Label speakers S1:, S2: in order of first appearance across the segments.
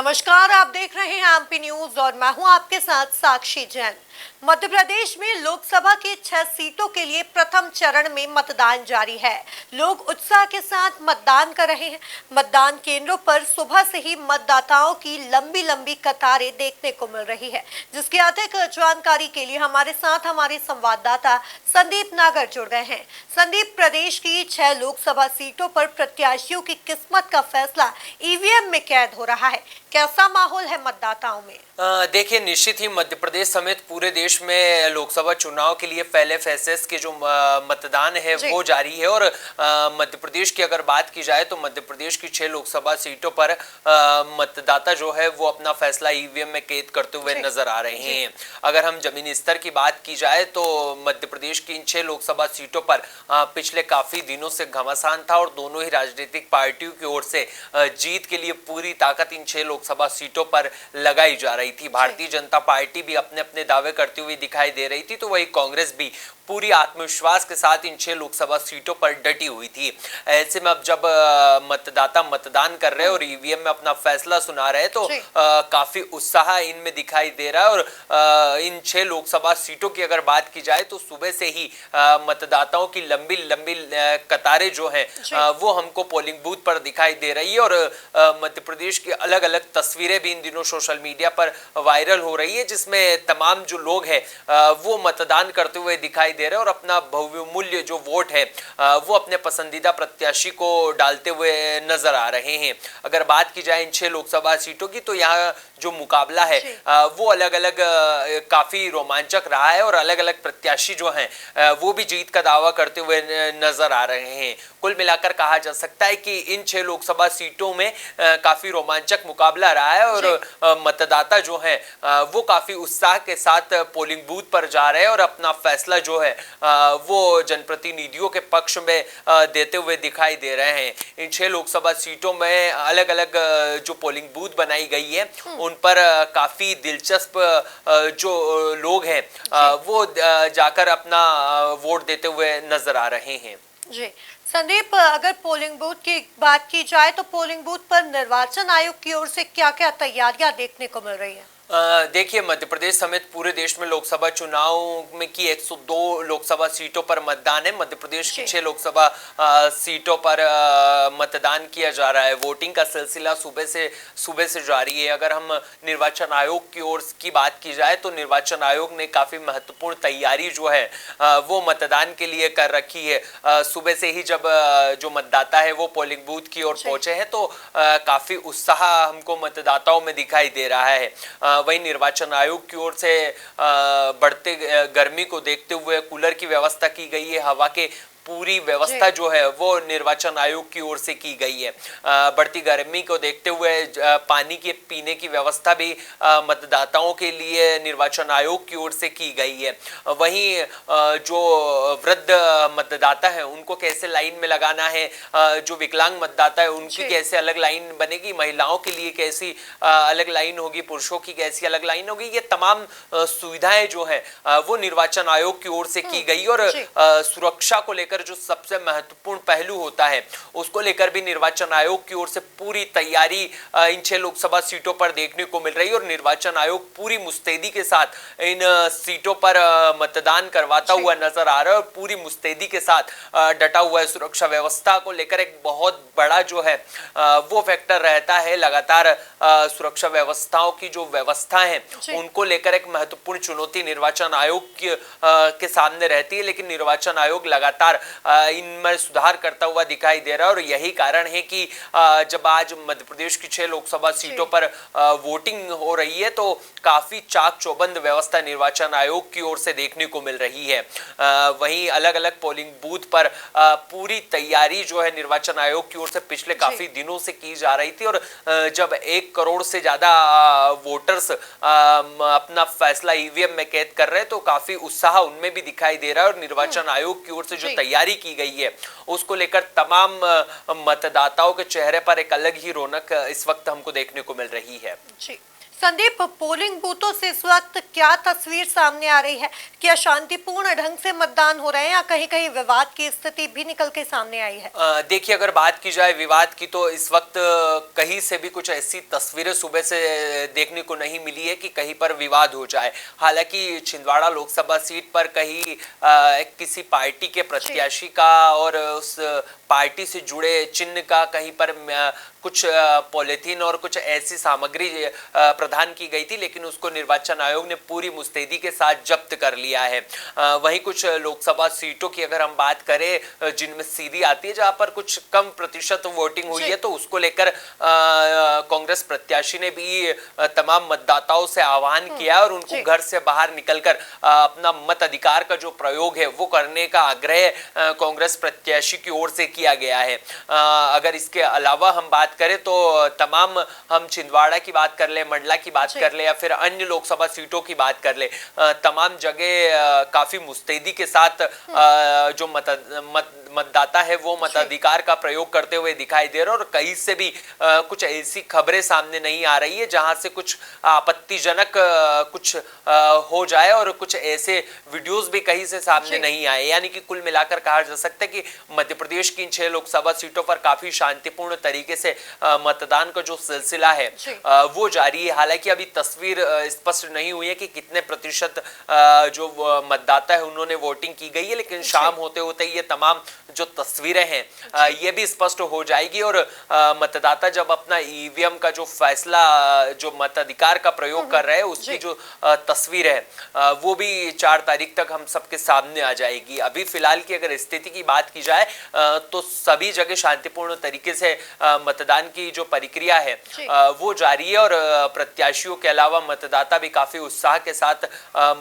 S1: नमस्कार, आप देख रहे हैं एमपी न्यूज और मैं हूं आपके साथ साक्षी जैन। मध्य प्रदेश में लोकसभा की 6 सीटों के लिए प्रथम चरण में मतदान जारी है। लोग उत्साह के साथ मतदान कर रहे हैं। मतदान केंद्रों पर सुबह से ही मतदाताओं की लंबी लंबी कतारें देखने को मिल रही है, जिसकी अधिक जानकारी के लिए हमारे साथ हमारे संवाददाता संदीप नागर जुड़ गए हैं। संदीप, प्रदेश की 6 लोकसभा सीटों पर प्रत्याशियों की किस्मत का फैसला ईवीएम में कैद हो रहा है। कैसा माहौल है मतदाताओं में?
S2: देखिए, निश्चित ही मध्य प्रदेश समेत पूरे देश में लोकसभा चुनाव के लिए पहले फेजेस के जो मतदान है वो जारी है। और मध्य प्रदेश की अगर बात की जाए तो मध्य प्रदेश की 6 लोकसभा सीटों पर मतदाता जो है वो अपना फैसला ईवीएम में कैद करते हुए नजर आ रहे हैं। अगर हम जमीनी स्तर की बात की जाए तो मध्य प्रदेश की इन 6 लोकसभा सीटों पर पिछले काफी दिनों से घमासान था और दोनों ही राजनीतिक पार्टियों की ओर से जीत के लिए पूरी ताकत इन 6 लोकसभा सीटों पर लगाई जा रही थी। भारतीय जनता पार्टी भी अपने अपने दावे करती हुई दिखाई दे रही थी, तो वही कांग्रेस भी पूरी आत्मविश्वास के साथ इन 6 लोकसभा सीटों पर डटी हुई थी। ऐसे में अब जब मतदाता मतदान कर रहे हैं और ईवीएम में अपना फैसला सुना रहे हैं तो काफी उत्साह इनमें दिखाई दे रहा है। और इन 6 लोकसभा सीटों की अगर बात की जाए तो सुबह से ही मतदाताओं की लंबी लंबी कतारें जो हैं वो हमको पोलिंग बूथ पर दिखाई दे रही है। और मध्य प्रदेश की अलग अलग तस्वीरें भी इन दिनों सोशल मीडिया पर वायरल हो रही है, जिसमें तमाम जो लोग हैं वो मतदान करते हुए दिखाई दे रहे हैं और अपना बहुमूल्य जो वोट है वो अपने पसंदीदा प्रत्याशी को डालते हुए नजर आ रहे हैं। अगर बात की जाए इन 6 लोकसभा सीटों की तो यहाँ जो मुकाबला है वो अलग अलग काफी रोमांचक रहा है और अलग अलग प्रत्याशी जो हैं वो भी जीत का दावा करते हुए नजर आ रहे हैं। कुल मिलाकर कहा जा सकता है कि इन 6 लोकसभा सीटों में काफी रोमांचक मुकाबला रहा है और मतदाता जो है वो काफी उत्साह के साथ पोलिंग बूथ पर जा रहे हैं और अपना फैसला जो है वो जनप्रतिनिधियों के पक्ष में देते हुए दिखाई दे रहे हैं। इन 6 लोकसभा सीटों में अलग अलग जो पोलिंग बूथ बनाई गई है उन पर काफी दिलचस्प जो लोग हैं वो जाकर अपना वोट देते हुए नजर आ रहे हैं।
S1: जी संदीप, अगर पोलिंग बूथ की बात की जाए तो पोलिंग बूथ पर निर्वाचन आयोग की ओर से क्या-क्या तैयारियां देखने को मिल रही है?
S2: देखिए, मध्य प्रदेश समेत पूरे देश में लोकसभा चुनाव में की 102 लोकसभा सीटों पर मतदान है। मध्य प्रदेश की 6 लोकसभा सीटों पर मतदान किया जा रहा है। वोटिंग का सिलसिला सुबह से जारी है। अगर हम निर्वाचन आयोग की ओर की बात की जाए तो निर्वाचन आयोग ने काफी महत्वपूर्ण तैयारी जो है वो मतदान के लिए कर रखी है। सुबह से ही जब जो मतदाता है वो पोलिंग बूथ की ओर पहुंचे हैं तो काफी उत्साह हमको मतदाताओं में दिखाई दे रहा है। वही निर्वाचन आयोग की ओर से बढ़ते गर्मी को देखते हुए कूलर की व्यवस्था की गई है। हवा के पूरी व्यवस्था जो है वो निर्वाचन आयोग की ओर से की गई है। बढ़ती गर्मी को देखते हुए पानी के पीने की व्यवस्था भी मतदाताओं के लिए निर्वाचन आयोग की ओर से की गई है। वहीं जो वृद्ध मतदाता है उनको कैसे लाइन में लगाना है, जो विकलांग मतदाता है उनकी कैसे अलग लाइन बनेगी, महिलाओं के लिए कैसी अलग लाइन होगी, पुरुषों की कैसी अलग लाइन होगी, ये तमाम सुविधाएं जो है वो निर्वाचन आयोग की ओर से की गई। और सुरक्षा को लेकर जो सबसे महत्वपूर्ण पहलू होता है उसको लेकर भी निर्वाचन आयोग की ओर से पूरी तैयारी इन 6 लोकसभा सीटों पर देखने को मिल रही है। और निर्वाचन आयोग पूरी मुस्तैदी के साथ इन सीटों पर मतदान करवाता हुआ नजर आ रहा है और पूरी मुस्तैदी के साथ डटा हुआ है। सुरक्षा व्यवस्था को लेकर एक बहुत बड़ा जो है वो फैक्टर रहता है। लगातार सुरक्षा व्यवस्थाओं की जो व्यवस्था है उनको लेकर एक महत्वपूर्ण चुनौती निर्वाचन आयोग के सामने रहती है, लेकिन निर्वाचन आयोग लगातार इनमें सुधार करता हुआ दिखाई दे रहा है। और यही कारण है कि जब आज मध्य प्रदेश की 6 लोकसभा सीटों पर वोटिंग हो रही है तो काफी चाक चौबंद व्यवस्था निर्वाचन आयोग की ओर से देखने को मिल रही है। वहीं अलग अलग पोलिंग बूथ पर पूरी तैयारी जो है निर्वाचन आयोग की ओर से पिछले काफी दिनों से की जा रही थी। और जब 1 करोड़ से ज्यादा वोटर्स अपना फैसला ईवीएम में कैद कर रहे हैं तो काफी उत्साह उनमें भी दिखाई दे रहा है। और निर्वाचन आयोग की ओर से जो तैयारी की गई है उसको लेकर तमाम मतदाताओं के चेहरे पर एक अलग ही रौनक इस वक्त हमको देखने को मिल रही है।
S1: जी संदीप, पोलिंग बूथों से इस वक्त क्या तस्वीर सामने आ रही है? क्या शांतिपूर्ण ढंग से मतदान हो रहे हैं या कहीं कहीं विवाद की स्थिति भी निकल के सामने आई है?
S2: देखिए, अगर बात की जाए विवाद की तो इस वक्त कहीं से भी कुछ ऐसी तस्वीरें सुबह से देखने को नहीं मिली है कि कहीं पर विवाद हो जाए। हालांकि छिंदवाड़ा लोकसभा सीट पर कहीं किसी पार्टी के प्रत्याशी का और उस पार्टी से जुड़े चिन्ह का कहीं पर कुछ पॉलिथीन और कुछ ऐसी सामग्री प्रदान की गई थी, लेकिन उसको निर्वाचन आयोग ने पूरी मुस्तैदी के साथ जब्त कर लिया है। वहीं कुछ लोकसभा सीटों की अगर हम बात करें जिनमें सीधी आती है, जहां पर कुछ कम प्रतिशत वोटिंग हुई है, तो उसको लेकर कांग्रेस प्रत्याशी ने भी तमाम मतदाताओं से आह्वान किया और उनको घर से बाहर निकलकर अपना मत अधिकार का जो प्रयोग है वो करने का आग्रह कांग्रेस प्रत्याशी की ओर से किया गया है। अगर इसके अलावा हम बात करें तो तमाम हम छिंदवाड़ा की बात कर ले, मंडला की बात कर ले या फिर अन्य लोकसभा सीटों की बात कर ले, तमाम जगह काफी मुस्तैदी के साथ जो मतदाता है वो मताधिकार का प्रयोग करते हुए दिखाई दे रहा है। और कहीं से भी कुछ ऐसी खबरें सामने नहीं आ रही है जहां से कुछ आपत्तिजनक कुछ हो जाए और कुछ ऐसे वीडियोस भी कहीं से सामने नहीं आए। यानी कि कुल मिलाकर कहा जा सकता है कि मध्य प्रदेश की इन 6 लोकसभा सीटों पर काफी शांतिपूर्ण तरीके से मतदान का जो सिलसिला है वो जारी है। हालांकि अभी तस्वीर स्पष्ट नहीं हुई है कि कितने प्रतिशत जो मतदाता है उन्होंने वोटिंग की गई है, लेकिन शाम होते होते ये तमाम जो तस्वीरें हैं ये भी स्पष्ट हो जाएगी और मतदाता जब अपना ईवीएम का जो फैसला जो मताधिकार का प्रयोग कर रहे हैं उसकी जो तस्वीर है वो भी 4 तारीख तक हम सबके सामने आ जाएगी। अभी फिलहाल की अगर स्थिति की बात की जाए तो सभी जगह शांतिपूर्ण तरीके से मतदान की जो प्रक्रिया है वो जारी है और प्रत्याशियों के अलावा मतदाता भी काफी उत्साह के साथ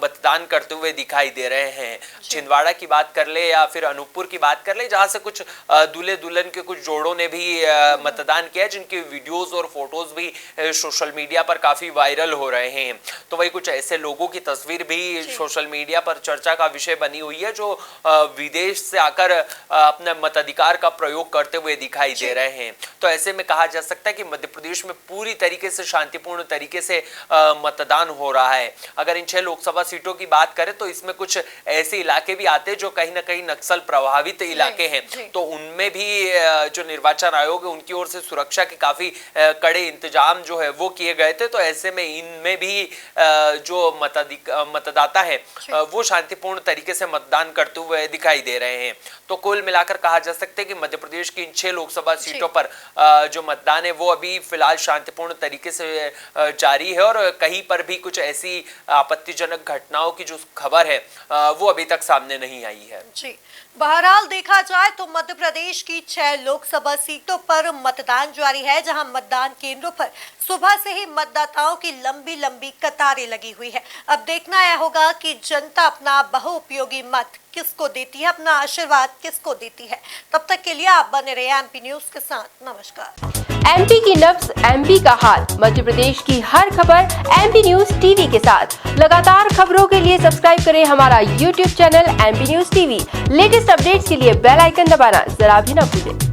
S2: मतदान करते हुए दिखाई दे रहे हैं। छिंदवाड़ा की बात कर ले या फिर अनूपपुर की बात कर ले, जहां से कुछ दूल्हे दुल्हन के कुछ जोड़ों ने भी मतदान किया, जिनकी वीडियोस और फोटोज भी सोशल मीडिया पर काफी वायरल हो रहे हैं। तो वही कुछ ऐसे लोगों की तस्वीर भी सोशल मीडिया पर चर्चा का विषय बनी हुई है जो विदेश से आकर अपने मताधिकार का प्रयोग करते हुए दिखाई दे रहे हैं। तो ऐसे में कहा जा सकता है कि मध्य प्रदेश में पूरी तरीके से शांतिपूर्ण तरीके से मतदान हो रहा है। अगर इन 6 लोकसभा सीटों की बात करें तो इसमें कुछ ऐसे इलाके भी आते हैं जो कहीं ना कहीं नक्सल प्रभावित इलाके हैं, तो उनमें भी जो निर्वाचन आयोग है उनकी ओर से सुरक्षा के काफी कड़े इंतजाम जो है वो किए गए थे। तो ऐसे में इनमें भी जो मतदाता है वो शांतिपूर्ण तरीके से मतदान करते हुए दिखाई दे रहे हैं। तो कुल मिलाकर कहा जा सकता है कि मध्य प्रदेश की इन 6 लोकसभा सीटों पर जो मतदान है वो अभी फिलहाल शांतिपूर्ण तरीके से जारी है और कहीं पर भी कुछ ऐसी आपत्तिजनक घटनाओं की जो खबर है वो अभी तक सामने नहीं आई है।
S1: जी, बहरहाल देखा जाए तो मध्य प्रदेश की 6 लोकसभा सीटों पर मतदान जारी है, जहां मतदान केंद्रों पर सुबह से ही मतदाताओं की लंबी लंबी कतारें लगी हुई है। अब देखना यह होगा कि जनता अपना बहुउपयोगी मत किसको देती है, अपना आशीर्वाद किसको देती है। तब तक के लिए आप बने रहे एमपी न्यूज के साथ। नमस्कार।
S3: एमपी की नब्ज, एमपी का हाल, मध्य प्रदेश की हर खबर एमपी न्यूज टीवी के साथ। लगातार खबरों के लिए सब्सक्राइब करें हमारा YouTube channel MP news TV. Latest updates के लिए बेल आइकन दबाना जरा भी न भूलें।